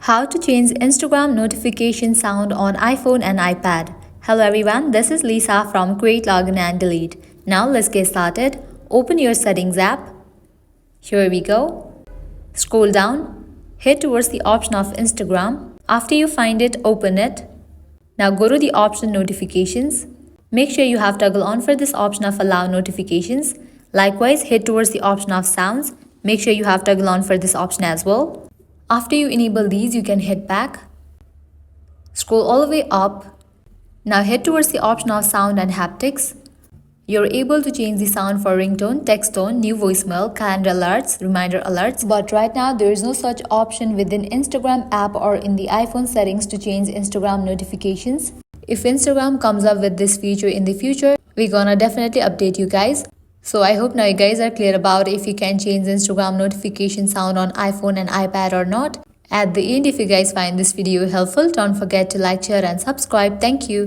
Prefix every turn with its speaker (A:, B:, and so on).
A: How to change Instagram notification sound on iPhone and iPad. Hello everyone, this is Lisa from Create, Login and Delete. Now let's get started. Open your settings app. Here we go. Scroll down. Head towards the option of Instagram. After you find it, open it. Now go to the option notifications. Make sure you have toggle on for this option of allow notifications. Likewise, head towards the option of sounds. Make sure you have toggle on for this option as well. After you enable these, you can head back. Scroll all the way up. Now head towards the option of sound and haptics. You're able to change the sound for ringtone, text tone, new voicemail, calendar alerts, reminder alerts. But right now, there is no such option within Instagram app or in the iPhone settings to change Instagram notifications. If Instagram comes up with this feature in the future, we're gonna definitely update you guys. So I hope now you guys are clear about if you can change Instagram notification sound on iPhone and iPad or not. At the end, if you guys find this video helpful, don't forget to like, share and subscribe. Thank you.